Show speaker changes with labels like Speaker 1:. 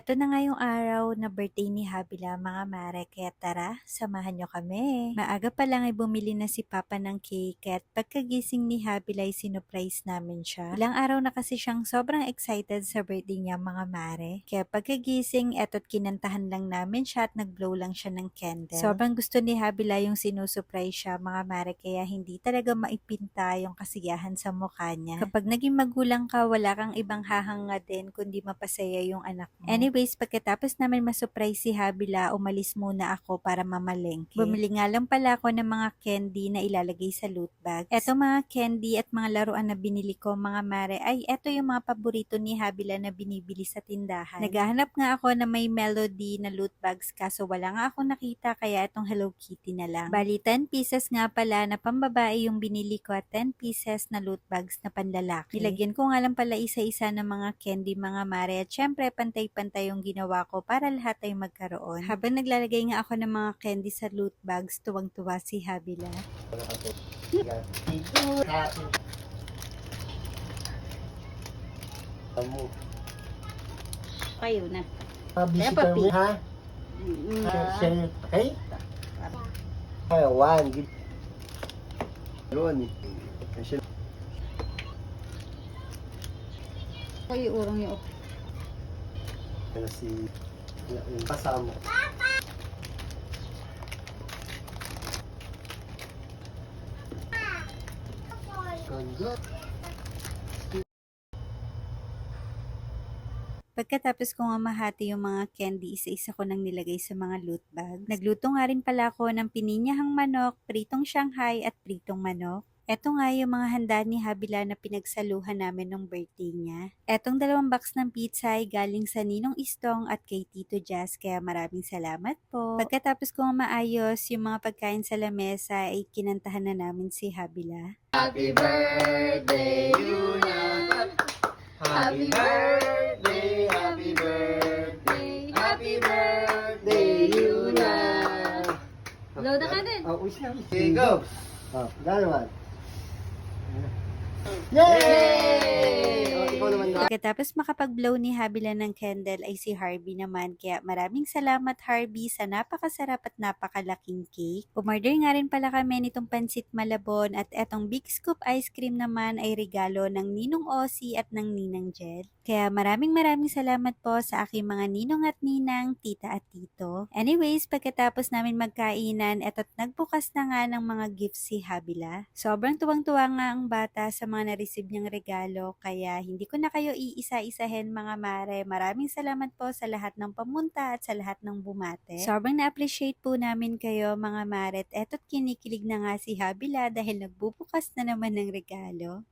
Speaker 1: Eto na nga yung araw na birthday ni Habila mga mare, kaya tara, samahan nyo kami. Maaga pa lang ay bumili na si Papa ng cake at pagkagising ni Habila ay sinurprise namin siya. Ilang araw na kasi siyang sobrang excited sa birthday niya mga mare. Kaya pagkagising, eto't kinantahan lang namin siya at nag-blow lang siya ng candle. Sobrang gusto ni Habila yung sinusurprise siya mga mare, kaya hindi talaga maipinta yung kasiyahan sa mukha niya. Kapag naging magulang ka, wala kang ibang hahanga din kundi mapasaya yung anak mo. Anyways, pagkatapos namin masurprise si Habila, umalis muna ako para mamalengke. Bumili nga lang pala ako ng mga candy na ilalagay sa loot bags. Eto mga candy at mga laruan na binili ko mga mare, ay eto yung mga paborito ni Habila na binibili sa tindahan. Naghahanap nga ako na may melody na loot bags kaso wala nga ako nakita, kaya etong Hello Kitty na lang. Bali 10 pieces nga pala na pambabae yung binili ko at 10 pieces na loot bags na panlalaki. Nilagyan ko nga lang pala isa-isa ng mga candy mga mare at syempre pantay-pantay yung ginawa ko para lahat ay magkaroon. Habang naglalagay nga ako ng mga candy sa loot bags, tuwang-tuwa si Habila.
Speaker 2: Kayo na.
Speaker 3: Visitor mo, ha? Okay? One. Doon.
Speaker 2: Kayo urong yung
Speaker 3: Ano si... Yung kasama. Ganda.
Speaker 1: Pagkatapos ko nga mahati yung mga candy, isa-isa ko nang nilagay sa mga loot bag. Nagluto nga rin pala ako ng pininyahang manok, pritong Shanghai at pritong manok. Eto nga yung mga handa ni Habila na pinagsaluhan namin nung birthday niya. Etong 2 box ng pizza ay galing sa Ninong Istong at kay Tito Jazz, kaya maraming salamat po. Pagkatapos ko nga maayos yung mga pagkain sa lamesa ay kinantahan na namin si Habila.
Speaker 3: Happy birthday, Yuna! Happy birthday, happy birthday, happy birthday, Yuna!
Speaker 2: Load na ka din.
Speaker 3: Oh, wish na. Okay, go! Oh, gano'n. Yay! Oh, ikaw naman na.
Speaker 1: Pagkatapos makapag-blow ni Habila ng candle ay si Harvey naman, kaya maraming salamat Harvey sa napakasarap at napakalaking cake. Umorder nga rin pala kami nitong pansit malabon at etong big scoop ice cream naman ay regalo ng Ninong Ossie at ng Ninang Jed. Kaya maraming salamat po sa aking mga ninong at ninang, tita at tito. Anyways, pagkatapos namin magkainan, eto't nagbukas na nga ng mga gifts si Habila. Sobrang tuwang-tuwa nga ang bata sa mga na-receive niyang regalo, kaya hindi ko na kayo iisa-isahin mga mare. Maraming salamat po sa lahat ng pamunta at sa lahat ng bumate. Sobrang na-appreciate po namin kayo mga mare at eto't kinikilig na nga si Habila dahil nagbubukas na naman ng regalo.